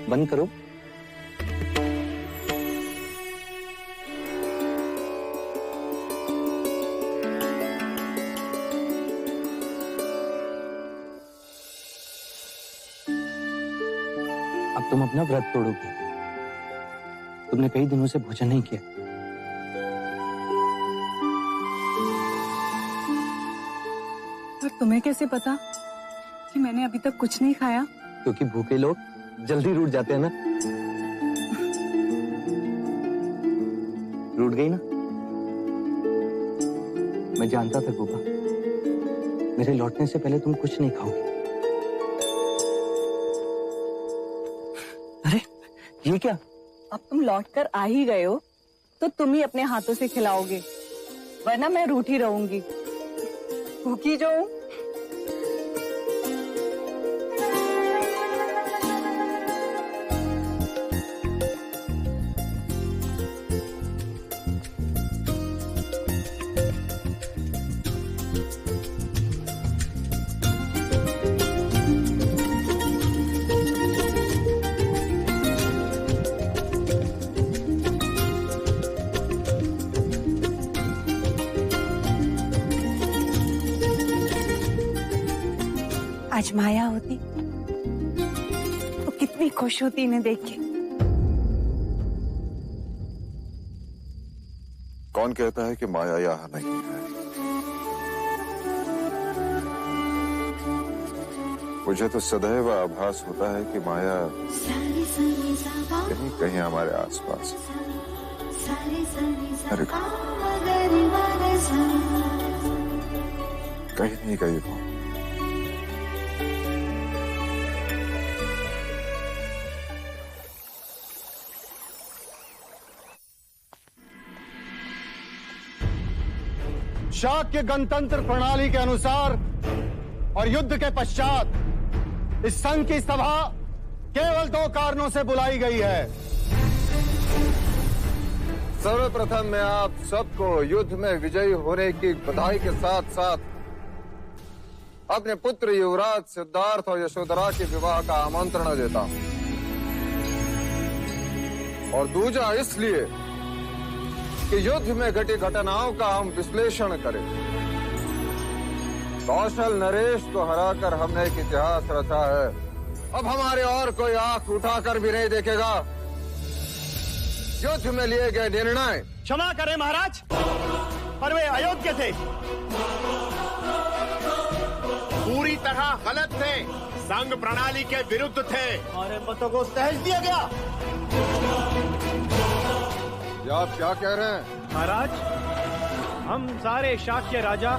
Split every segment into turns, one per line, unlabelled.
बंद करो। अब तुम अपना व्रत तोड़ोगी। तुमने कई दिनों से भोजन नहीं किया।
और तुम्हें कैसे पता कि मैंने अभी तक कुछ नहीं खाया?
क्योंकि भूखे लोग जल्दी रूठ जाते हैं ना। रूठ गई ना? मैं जानता था गोपा, मेरे लौटने से पहले तुम कुछ नहीं खाओगी। अरे ये क्या?
अब तुम लौट कर आ ही गए हो तो तुम ही अपने हाथों से खिलाओगे, वरना मैं रूठी रहूंगी। भूखी जो हूं। आज माया होती तो कितनी खुश होती इन्हें देख के।
कौन कहता है कि माया यहाँ नहीं है? मुझे तो सदैव आभास होता है कि माया कहीं कहीं हमारे आसपास है। कहीं नहीं कहीं हो।
शाक्य गणतंत्र प्रणाली के अनुसार और युद्ध के पश्चात इस संघ की सभा केवल 2 कारणों से बुलाई गई है।
सर्वप्रथम मैं आप सबको युद्ध में विजयी होने की बधाई के साथ साथ अपने पुत्र युवराज सिद्धार्थ और यशोधरा के विवाह का आमंत्रण देता हूं। और दूजा इसलिए कि युद्ध में घटी घटनाओं का हम विश्लेषण करें। कौशल नरेश को हराकर हमने एक इतिहास रचा है। अब हमारे और कोई आंख उठाकर भी नहीं देखेगा। युद्ध में लिए गए निर्णय,
क्षमा करें महाराज, पर वे अयोग्य थे,
पूरी तरह गलत थे, संघ प्रणाली के विरुद्ध थे।
हमारे मतों को सहज दिया गया।
ये आप क्या कह रहे हैं?
महाराज, हम सारे शाक्य राजा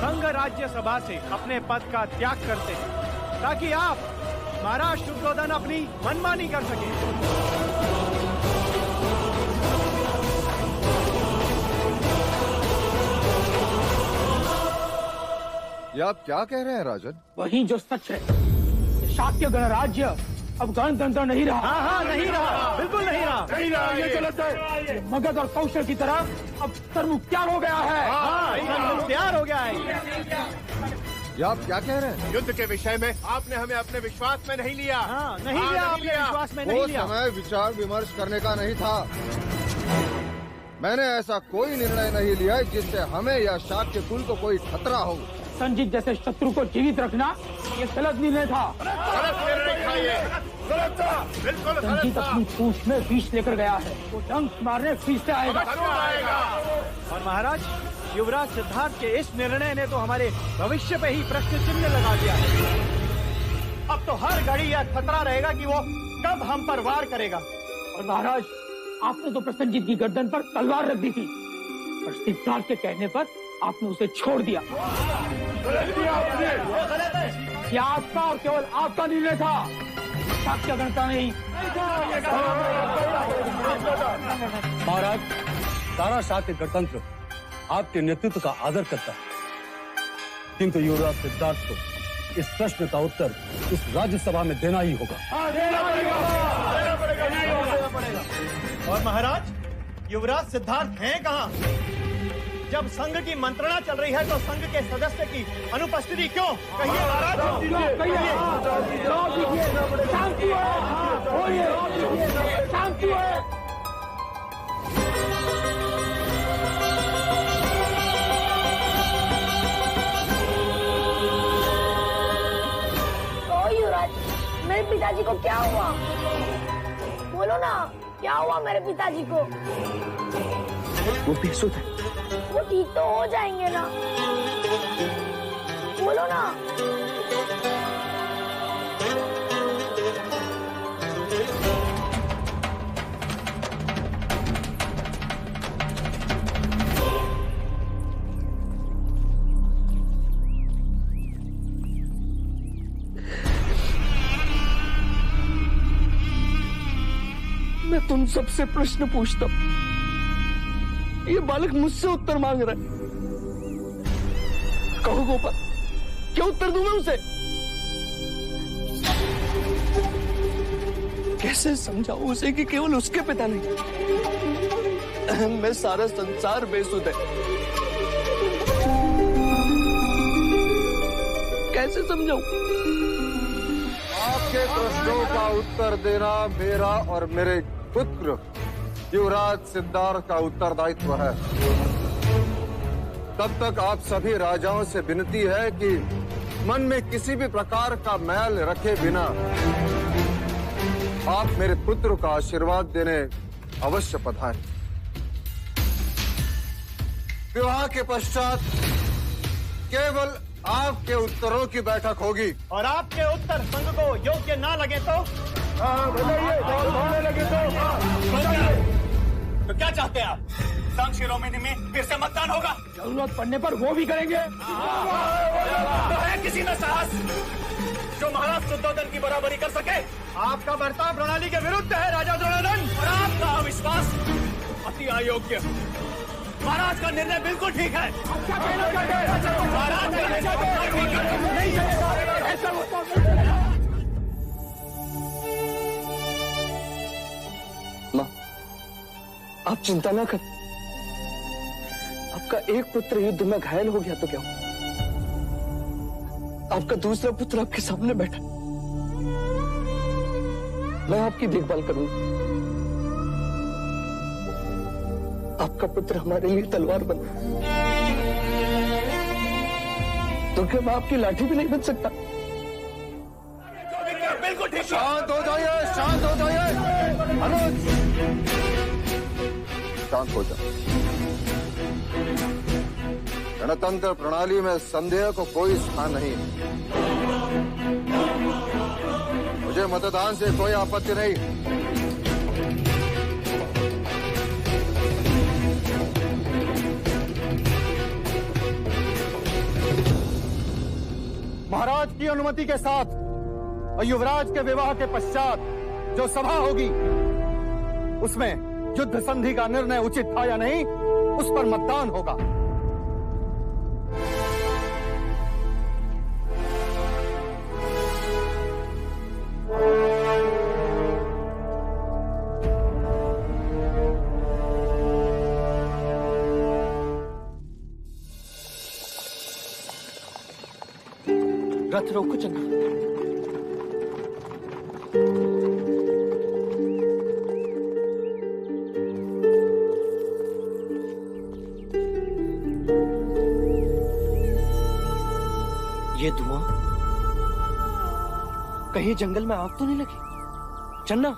संघ राज्य सभा से अपने पद का त्याग करते हैं ताकि आप महाराज शुद्धोधन अपनी मनमानी कर सके।
ये आप क्या कह रहे हैं राजन?
वही जो सच है। शाक्य गणराज्य अब गणतंत्र नहीं रहा।
हाँ, नहीं रहा, बिल्कुल नहीं रहा।
ये गलत है। मगध और कौशल की तरह अब सर्वमुख्तार हो गया है।
तैयार हो गया है।
ये आप क्या कह रहे हैं?
युद्ध के विषय में आपने हमें अपने विश्वास में नहीं लिया।
नहीं लिया, आपने विश्वास में नहीं लिया।
वो समय विचार विमर्श करने का नहीं था। मैंने ऐसा कोई निर्णय नहीं लिया जिससे हमें या शाक्य कुल को कोई खतरा हो।
संजीत जैसे शत्रु को जीवित रखना ये गलत निर्णय था।
गलत निर्णय था ये। गलत था, बिल्कुल गलत
संजीत
था।
अपनी पूंछ में विष लेकर गया है। वो डंक मारने फिर से आएगा।
और महाराज, युवराज सिद्धार्थ के इस निर्णय ने तो हमारे भविष्य पे ही प्रश्न चिन्ह लगा दिया है। अब तो हर घड़ी यह खतरा रहेगा कि वो कब हम पर वार करेगा।
और महाराज, आपने तो प्रसन्नजीत की गर्दन पर तलवार रख दी थी, पर सिद्धार्थ के कहने पर आपने उसे छोड़ दिया। यह आपका और केवल आपका निर्णय था, शाक्य गणता नहीं।
महाराज, सारा शाक्य गणतंत्र आपके नेतृत्व का आदर करता है, किंतु युवराज सिद्धार्थ को इस प्रश्न का उत्तर इस राज्यसभा में देना ही होगा।
और महाराज, युवराज सिद्धार्थ हैं कहाँ? जब संघ की मंत्रणा चल रही है तो संघ के सदस्य की अनुपस्थिति क्यों? कहिए महाराज,
शांति हो शांत क्यों है?
युवराज, मेरे पिताजी को क्या हुआ? बोलो ना, क्या हुआ मेरे पिताजी को?
वो बेसुध है।
वो ठीक तो हो जाएंगे ना? बोलो ना।
मैं तुम सबसे प्रश्न पूछता हूं, ये बालक मुझसे उत्तर मांग रहा है। कहो गोपाल, क्या उत्तर दूं मैं उसे? कैसे समझाऊं उसे कि केवल उसके पिता नहीं, मैं सारा संसार बेसुध है। कैसे समझाऊं?
आपके प्रश्नों का उत्तर देना मेरा और मेरे पुत्र युवराज सिद्धार्थ का उत्तरदायित्व है। तब तक आप सभी राजाओं से विनती है कि मन में किसी भी प्रकार का मैल रखे बिना आप मेरे पुत्र का आशीर्वाद देने अवश्य पधारें। विवाह के पश्चात केवल आपके उत्तरों की बैठक होगी।
और आपके उत्तर संघ को योग्य ना लगे तो?
तो क्या चाहते हैं आप? संघ शिरोमणि में फिर से मतदान होगा?
जरूरत पड़ने पर वो भी करेंगे।
तो है किसी में साहस जो महाराज शुद्धोधन की बराबरी कर सके?
आपका बर्ताव प्रणाली के विरुद्ध है राजा द्रोणानंद।
और आपका अविश्वास अति अयोग्य। महाराज का निर्णय बिल्कुल ठीक है। महाराज का निर्णय ठीक है।
मां, आप चिंता ना करें। आपका एक पुत्र युद्ध में घायल हो गया तो क्या हुआ? आपका दूसरा पुत्र आपके सामने बैठा। मैं आपकी देखभाल करूंगा। आपका पुत्र हमारे लिए तलवार बना, तो क्या मैं आपकी लाठी भी नहीं बन सकता?
बिल्कुल ठीक।
शांत हो जाइए, शांत हो जाइए। अनुज, शांत हो जाओ। गणतंत्र प्रणाली में संदेह को कोई स्थान नहीं। मुझे मतदान से कोई आपत्ति नहीं।
महाराज की अनुमति के साथ और युवराज के विवाह के पश्चात जो सभा होगी उसमें युद्ध संधि का निर्णय उचित था या नहीं, उस पर मतदान होगा।
रथ रोको चन्ना। ये धुआं, कहीं जंगल में आग तो नहीं लगी? चन्ना,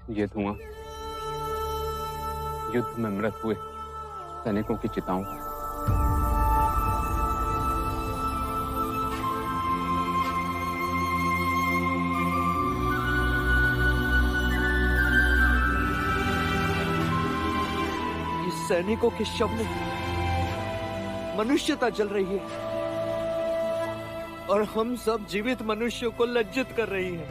ये धुआं युद्ध में मृत हुए सैनिकों की चिताओं का।
सैनिकों के शव में मनुष्यता जल रही है और हम सब जीवित मनुष्यों को लज्जित कर रही है।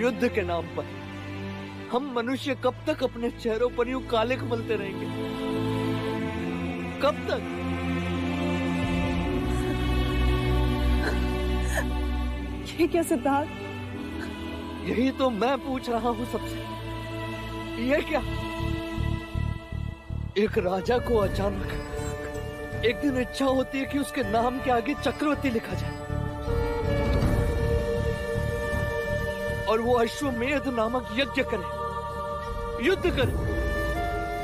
युद्ध के नाम पर हम मनुष्य कब तक अपने चेहरों पर यूं काले मलते रहेंगे? कब तक?
ये क्या सिद्धार्थ?
यही तो मैं पूछ रहा हूं सबसे। ये क्या? एक राजा को अचानक एक दिन इच्छा होती है कि उसके नाम के आगे चक्रवर्ती लिखा जाए और वो अश्वमेध नामक यज्ञ करे, युद्ध करे।